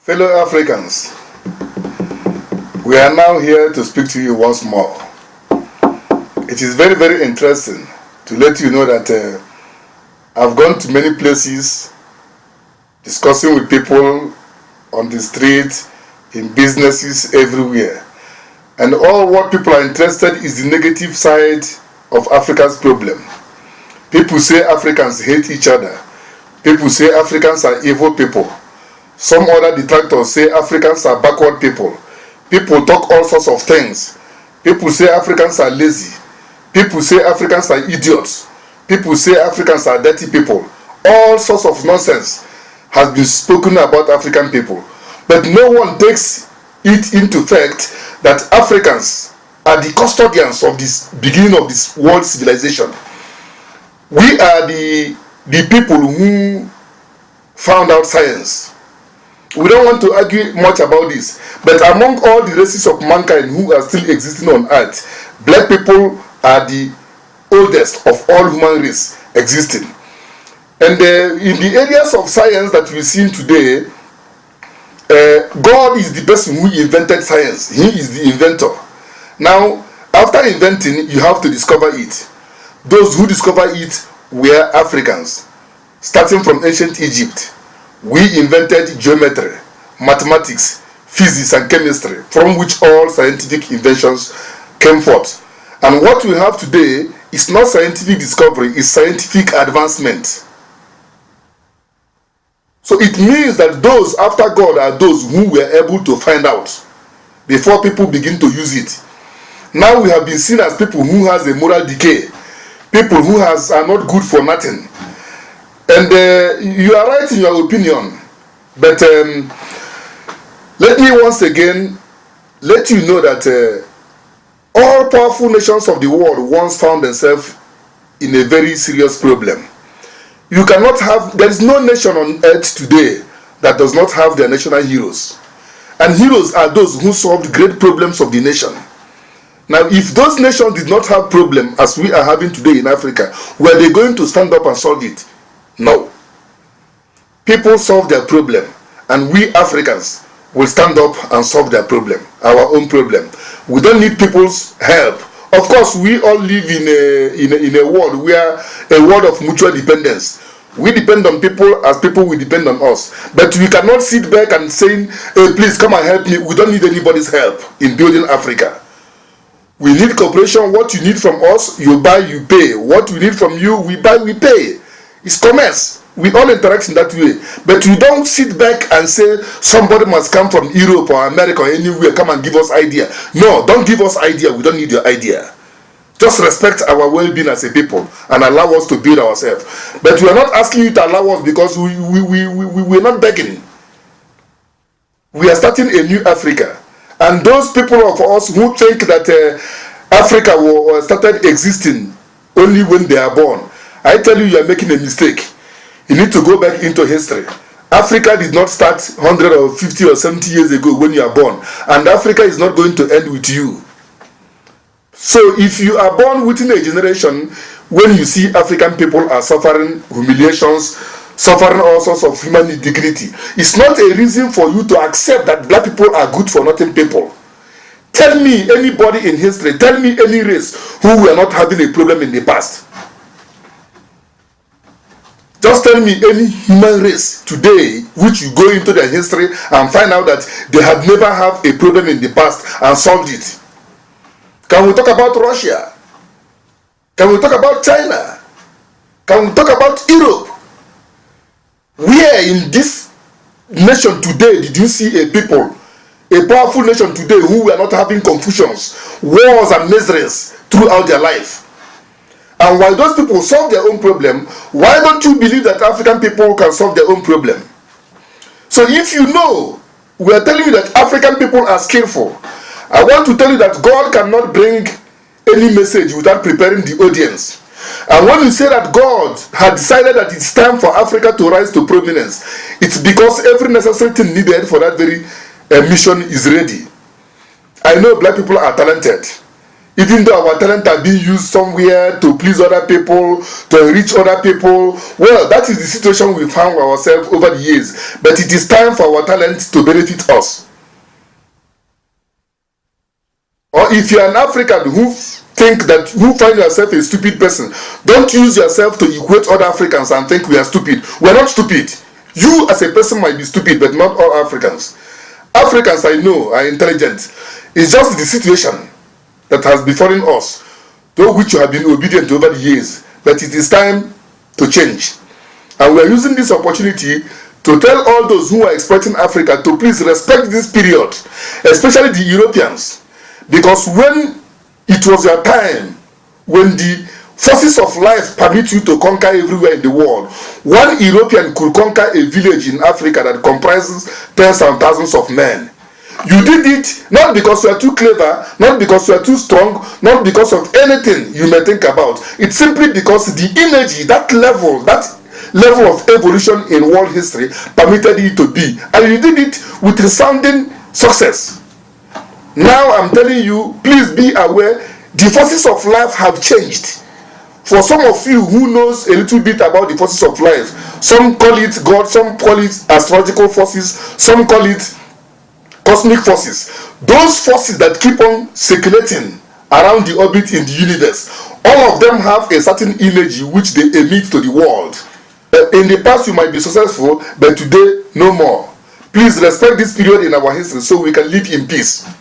Fellow Africans, we are now here to speak to you once more. It is very, very interesting to let you know that I've gone to many places discussing with people on the street, in businesses, everywhere. And all what people are interested in is the negative side of Africa's problem. People say Africans hate each other. People say Africans are evil people. Some other detractors say Africans are backward people. People talk all sorts of things. People say Africans are lazy. People say Africans are idiots. People say Africans are dirty people. All sorts of nonsense has been spoken about African people. But no one takes it into fact that Africans are the custodians of this beginning of this world civilization. We are the people who found out science. We don't want to argue much about this, but among all the races of mankind who are still existing on earth, black people are the oldest of all human race existing. And in the areas of science that we see today, God is the person who invented science. He is the inventor. Now, after inventing, you have to discover it. Those who discover it were Africans, starting from ancient Egypt. We invented geometry, mathematics, physics, and chemistry, from which all scientific inventions came forth. And what we have today is not scientific discovery, it's scientific advancement. So it means that those after God are those who were able to find out before people begin to use it. Now we have been seen as people who has a moral decay, people who are not good for nothing. And you are right in your opinion, but let me once again let you know that all powerful nations of the world once found themselves in a very serious problem. You cannot have, there is no nation on earth today that does not have their national heroes. And heroes are those who solved great problems of the nation. Now, if those nations did not have problems as we are having today in Africa, were they going to stand up and solve it? No. People solve their problem, and we Africans will stand up and solve their problem, our own problem. We don't need people's help. Of course, we all live in a world where a world of mutual dependence. We depend on people as people will depend on us. But we cannot sit back and say, hey, please come and help me. We don't need anybody's help in building Africa. We need cooperation. What you need from us, you buy, you pay. What we need from you, we buy, we pay. It's commerce. We all interact in that way. But we don't sit back and say somebody must come from Europe or America or anywhere, come and give us idea. No, don't give us idea. We don't need your idea. Just respect our well-being as a people and allow us to build ourselves. But we are not asking you to allow us because we're not begging. We are starting a new Africa. And those people of us who think that Africa started existing only when they are born, I tell you, you are making a mistake. You need to go back into history. Africa did not start 100 or 50 or 70 years ago when you are born. And Africa is not going to end with you. So if you are born within a generation when you see African people are suffering humiliations, suffering all sorts of human dignity, it's not a reason for you to accept that black people are good for nothing people. Tell me anybody in history, tell me any race who were not having a problem in the past. Just tell me any human race today which you go into their history and find out that they had never had a problem in the past and solved it. Can we talk about Russia? Can we talk about China? Can we talk about Europe? Where in this nation today did you see a people, a powerful nation today who were not having confusions, wars and miseries throughout their life? And while those people solve their own problem, why don't you believe that African people can solve their own problem? So if you know, we are telling you that African people are skillful. I want to tell you that God cannot bring any message without preparing the audience. And when you say that God had decided that it's time for Africa to rise to prominence, it's because every necessary thing needed for that very mission is ready. I know black people are talented. Even though our talent are being used somewhere to please other people, to enrich other people, well, that is the situation we found ourselves over the years. But it is time for our talent to benefit us. Or if you are an African who find yourself a stupid person, don't use yourself to equate other Africans and think we are stupid. We are not stupid. You as a person might be stupid, but not all Africans. Africans, I know, are intelligent. It's just the situation that has befallen us, to which you have been obedient over the years. But it is time to change. And we are using this opportunity to tell all those who are exploiting Africa to please respect this period, especially the Europeans. Because when it was your time, when the forces of life permit you to conquer everywhere in the world, one European could conquer a village in Africa that comprises tens and thousands of men. You did it not because you are too clever, not because you are too strong, not because of anything you may think about. It's simply because the energy, that level of evolution in world history permitted it to be. And you did it with resounding success. Now I'm telling you, please be aware, the forces of life have changed. For some of you who knows a little bit about the forces of life, some call it God, some call it astrological forces, some call it cosmic forces. Those forces that keep on circulating around the orbit in the universe, all of them have a certain energy which they emit to the world. In the past you might be successful, but today no more. Please respect this period in our history so we can live in peace.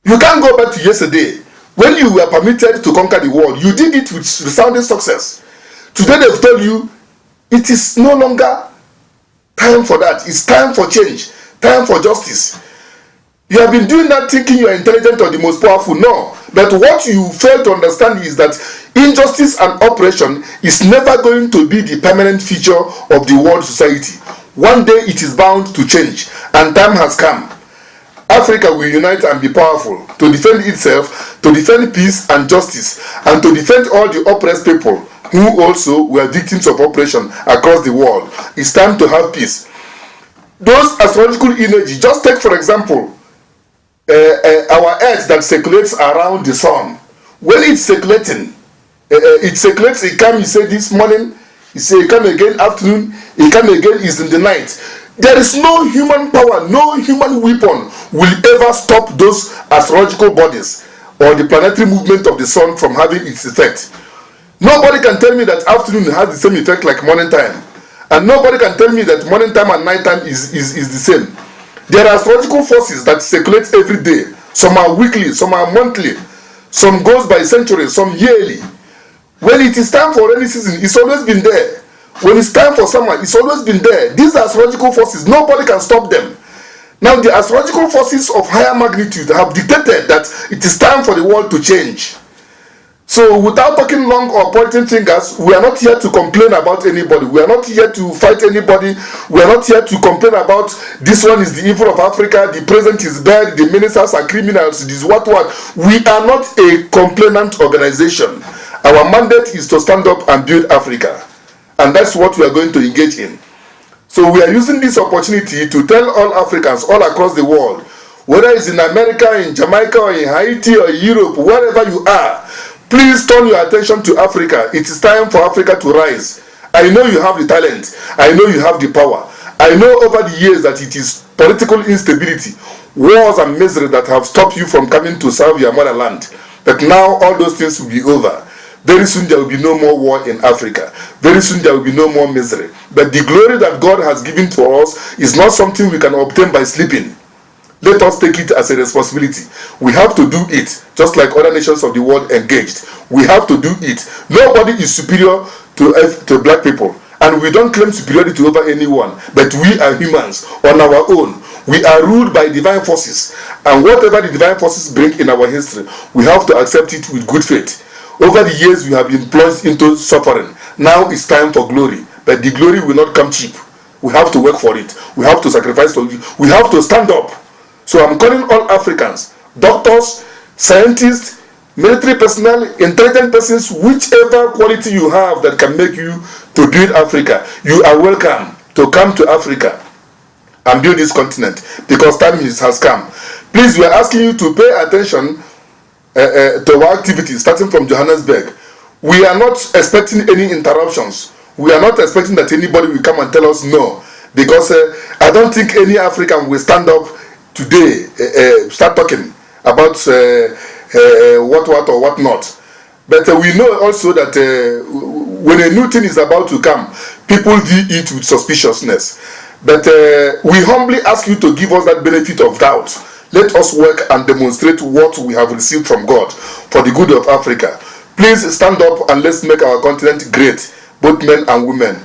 You can't go back to yesterday. When you were permitted to conquer the world, you did it with resounding success. Today they've told you it is no longer time for that. It's time for change, time for justice. You have been doing that thinking you are intelligent or the most powerful. No. But what you fail to understand is that injustice and oppression is never going to be the permanent feature of the world society. One day it is bound to change, and time has come. Africa will unite and be powerful to defend itself, to defend peace and justice, and to defend all the oppressed people who also were victims of oppression across the world. It's time to have peace. Those astrological energy, just take for example, our earth that circulates around the sun. When it's circulating, it comes, you say this morning, you say it come again afternoon, it come again is in the night. There is no human power, no human weapon will ever stop those astrological bodies or the planetary movement of the sun from having its effect. Nobody can tell me that afternoon has the same effect like morning time. And nobody can tell me that morning time and night time is the same. There are astrological forces that circulate every day. Some are weekly, some are monthly, some goes by centuries, some yearly. When it is time for rainy season, it's always been there. When it's time for summer, it's always been there. These are astrological forces. Nobody can stop them. Now, the astrological forces of higher magnitude have dictated that it is time for the world to change. So, without talking long or pointing fingers, we are not here to complain about anybody. We are not here to fight anybody. We are not here to complain about this one is the evil of Africa, the president is bad, the ministers are criminals, this what. We are not a complainant organization. Our mandate is to stand up and build Africa. And that's what we are going to engage in. So we are using this opportunity to tell all Africans all across the world, whether it's in America, in Jamaica, or in Haiti, or Europe, wherever you are, please turn your attention to Africa. It is time for Africa to rise. I know you have the talent. I know you have the power. I know over the years that it is political instability, wars and misery that have stopped you from coming to serve your motherland. But now all those things will be over. Very soon there will be no more war in Africa. Very soon there will be no more misery. But the glory that God has given to us is not something we can obtain by sleeping. Let us take it as a responsibility. We have to do it, just like other nations of the world engaged. We have to do it. Nobody is superior to black people. And we don't claim superiority over anyone. But we are humans on our own. We are ruled by divine forces. And whatever the divine forces bring in our history, we have to accept it with good faith. Over the years, we have been plunged into suffering. Now it's time for glory. But the glory will not come cheap. We have to work for it. We have to sacrifice for it. We have to stand up. So I'm calling all Africans, doctors, scientists, military personnel, intelligent persons, whichever quality you have that can make you to build Africa, you are welcome to come to Africa and build this continent because time has come. Please, we are asking you to pay attention to our activities, starting from Johannesburg. We are not expecting any interruptions. We are not expecting that anybody will come and tell us no, because I don't think any African will stand up today, start talking about what or what not. But we know also that when a new thing is about to come, people view it with suspiciousness. But we humbly ask you to give us that benefit of doubt. Let us work and demonstrate what we have received from God for the good of Africa. Please stand up and let's make our continent great, both men and women.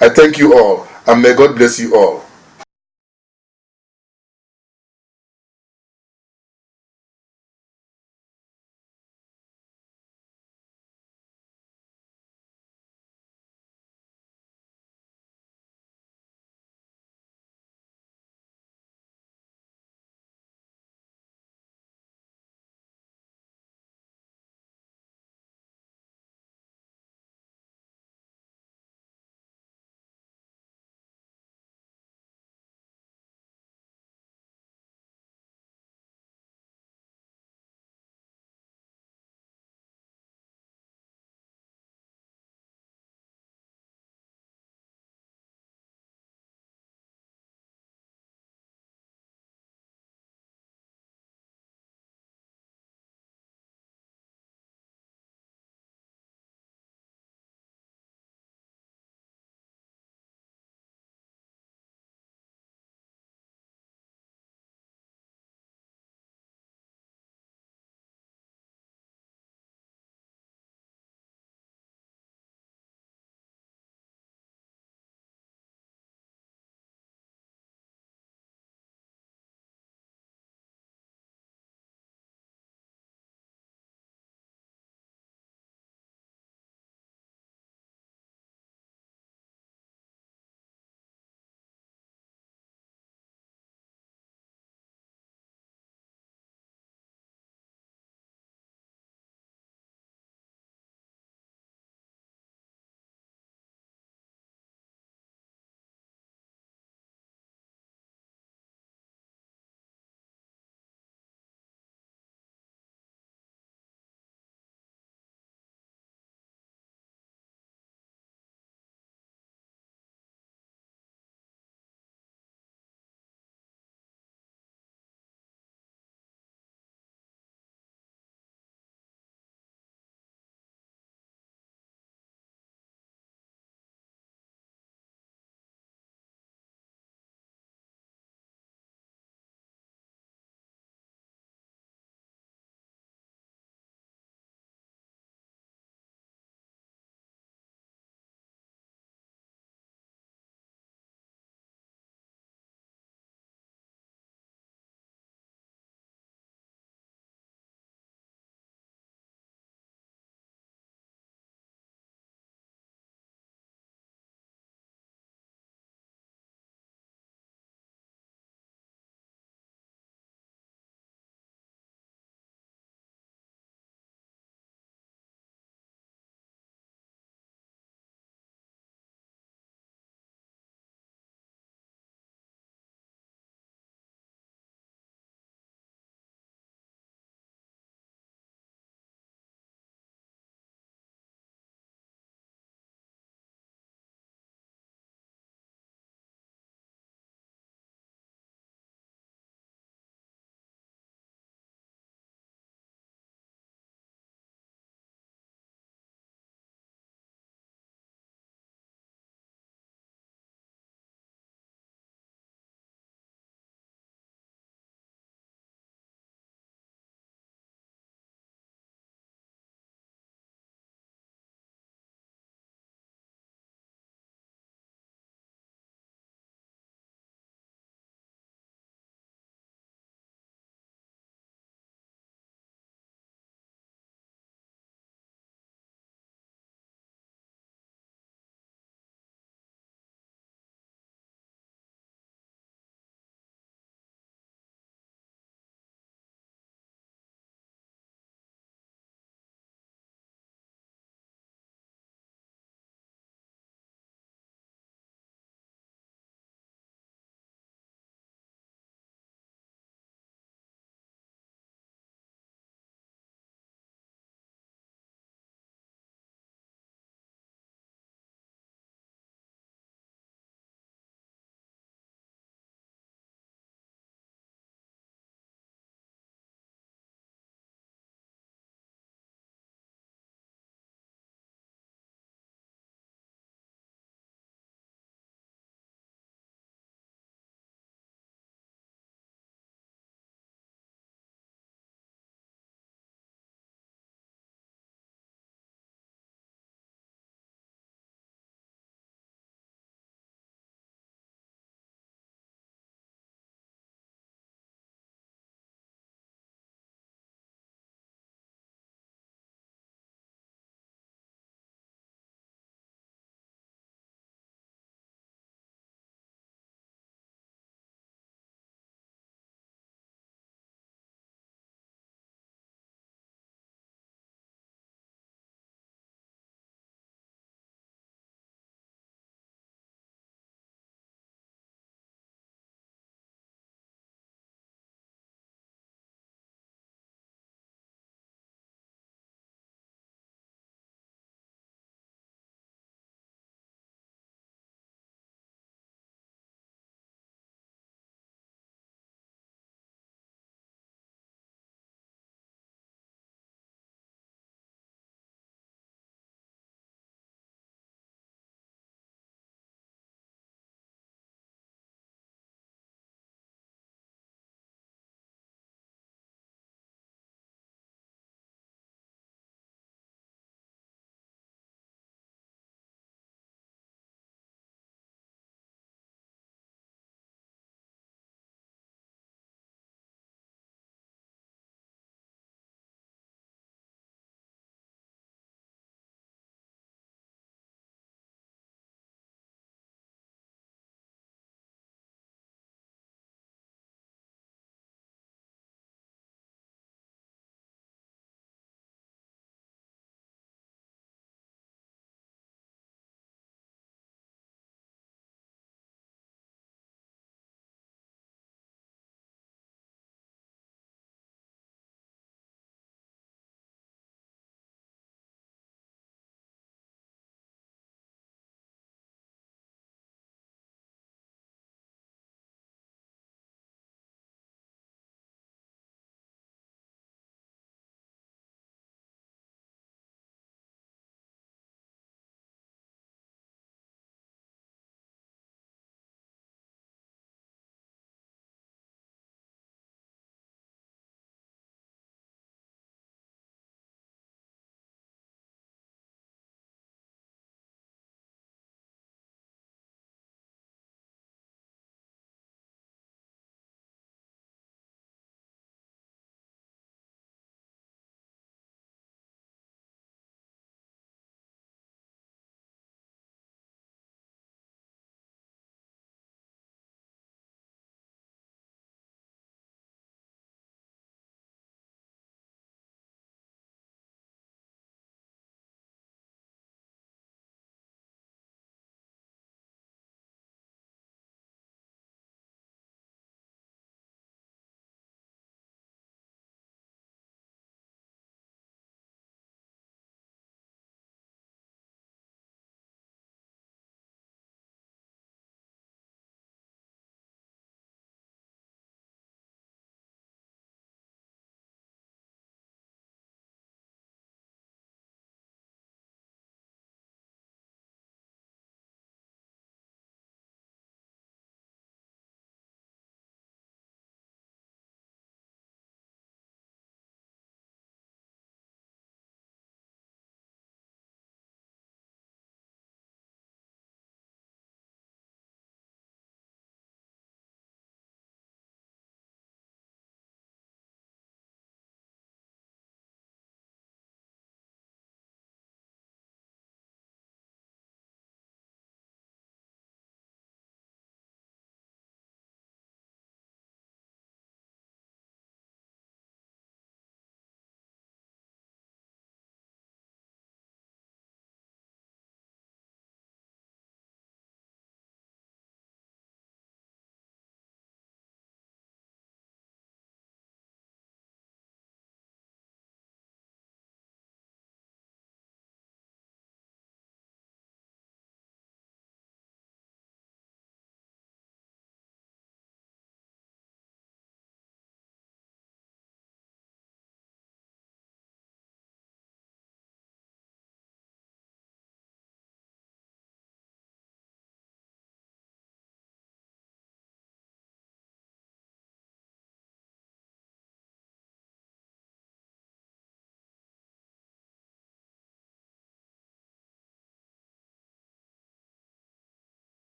I thank you all, and may God bless you all.